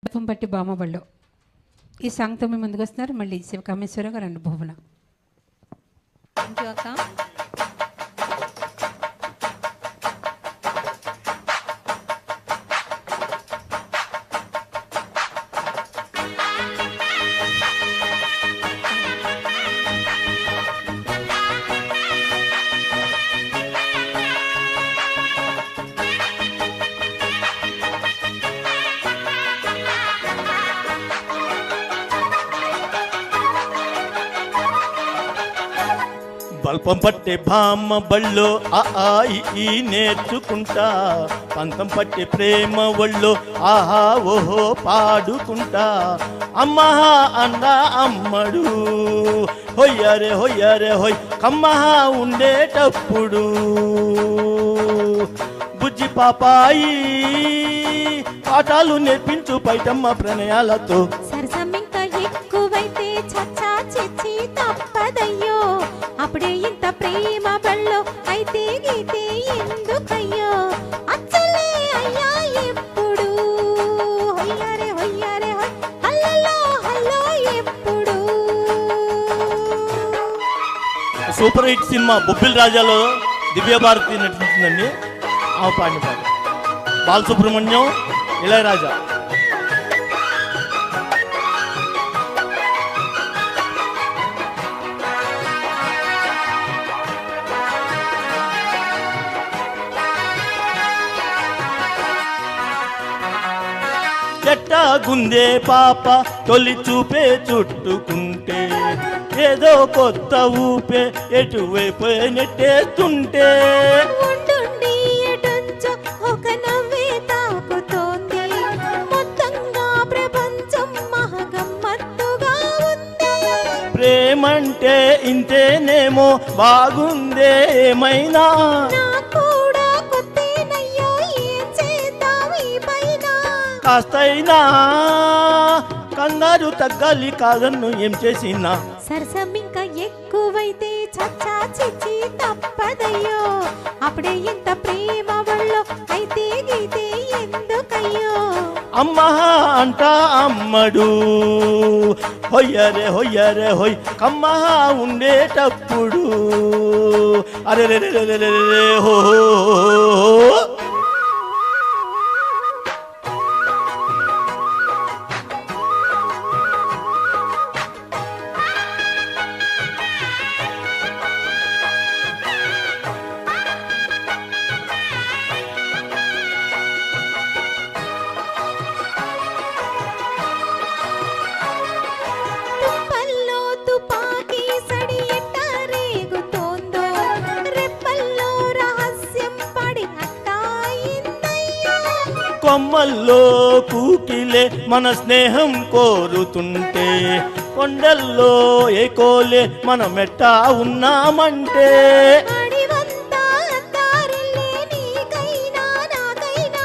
బల్పంపట్టి బామబళ్ళు ఈ సాంగ్తో మీ ముందుకు వస్తున్నారు. మళ్ళీ శివకామేశ్వర గారు అండ్ భువన. థ్యాంక్ యూ అక్క. బల్పం పట్టే భామ బళ్ళో ఆ ఈ నేర్చుకుంటా, పంతం పట్టే ప్రేమ ఒళ్ళో ఆహా ఓహో పాడుకుంటా. అమ్మహా అన్న అమ్మడు హొయ్యరే హొయ్యరే హొయ్ కమ్మహా ఉండేటప్పుడు బుజ్జి పాపాయి పాఠాలు నేర్పించు పైటమ్మ ప్రణయాలతో. సరసమింక ఎక్కువైతే చచ్చా చిచ్చి తప్పదయ్యో, అప్పుడే ఇంత ప్రేమ బళ్ళో అయితే గీతే ఎందుకయ్యో. అచ్చలే అయ్యా ఎప్పుడు హొయ్యరే హొయ్యరే హొయ్ హల్లలో హల్లో ఎప్పుడు. సూపర్ హిట్ సినిమా బొబ్బిల్ రాజాలో దివ్యభారతి నటించిందండి. ఆ పాడిన పాట బాలసుబ్రహ్మణ్యం, ఇళయరాజా. చెట్టా గుందే పాప తొలి చూపే చుట్టుకుంటే, ఏదో కొత్త ఊపే ఎటువైపు నెట్టేస్తుంటే. ఉండుండి ఎటొచ్చో ఒక నవ్వే తాకుతోంది, మొత్తంగా ప్రపంచం మహగమ్మత్తుగా ఉంది. ప్రేమంటే ఇంతేనేమో బాగుందే ఏమైనా, కూడా కొత్తేనయ్యో ఏం చేద్దాం ఈ పైన. కాస్తైనా కంగారు తగ్గాలి కాదన్ను ఏం చేసినా. సరసమింక ఎక్కువైతే చచ్చా చిచ్చి తప్పదయ్యో, అప్పుడే ఇంత ప్రేమ వళ్ళో అయితే గీతే ఎందుకయ్యో. అమ్మహా అంట అమ్మడు హొయ్యరే హొయ్యరే హొయ్ కమ్మహా ఉండేటప్పుడు అరే రే రే రే రే రే హో. తుప్పల్లో తుపాకీ సడి ఎట్ట రేగుతోందో, రెప్పల్లో రహస్యం పడి అట్టాయిందయ్యో. కొమ్మల్లో కూకిలే మన స్నేహం కోరుతుంటే, కొండల్లో ఏకోలే మనమెట్టా ఉన్నామంటే. అడివంతా అత్తారిల్లే నీకైనా నాకైనా,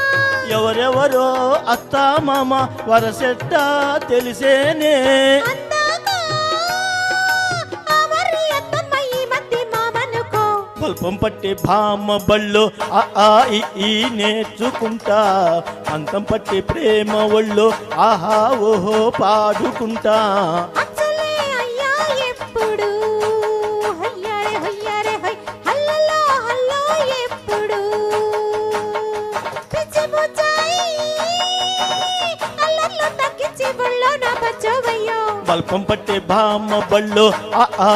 ఎవరెవరో అత్తా మామ వరసెట్టా తెలిసేనే. అందాక అమరి అత్తమ్మ ఈ మధ్య మామనుకో. బల్పం పట్టే భామ బళ్ళో ఆ ఈ నేర్చుకుంటా, అంతం పట్టే ప్రేమ ఒళ్ళో ఆహా ఓహో పాడుకుంటా. అచ్చలే అయ్యా ఎప్పుడు హొయ్యరే హొయ్యరే హొయ్ హల్లలో హల్లో ఎప్పుడు. పిచ్చి బుచ్చాయి అల్లర్లు తగ్గించి బళ్ళో నా పచ్చవయ్యో. బల్పం పట్టే భామ బళ్ళో ఆ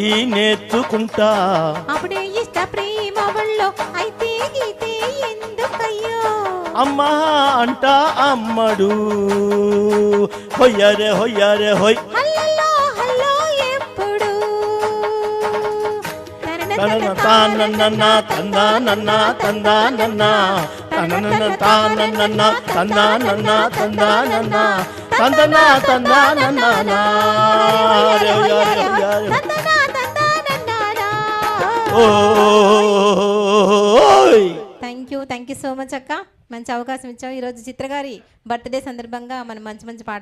ఈ నేర్చుకుంటా, అప్పుడే ఇష్ట ప్రేమ వళ్ళో అయితే గీతే ఎందుకయ్యో. అమ్మా అంట అమ్మడు హొయ్యరే హొయ్యరే హొయ్ హల్లలో హల్లో ఎప్పుడు. తనన తానన్న తందానన్న తందానన్న తనన తానన్న తందానన్న తందానన్న తందన తందానన్న రే హొయ్యరే హొయ్యరే ఓయ్. థ్యాంక్ యూ సో మచ్ అక్క, మంచి అవకాశం ఇచ్చావు. ఈరోజు చిత్ర గారి బర్త్డే సందర్భంగా మనం మంచి మంచి పాటలు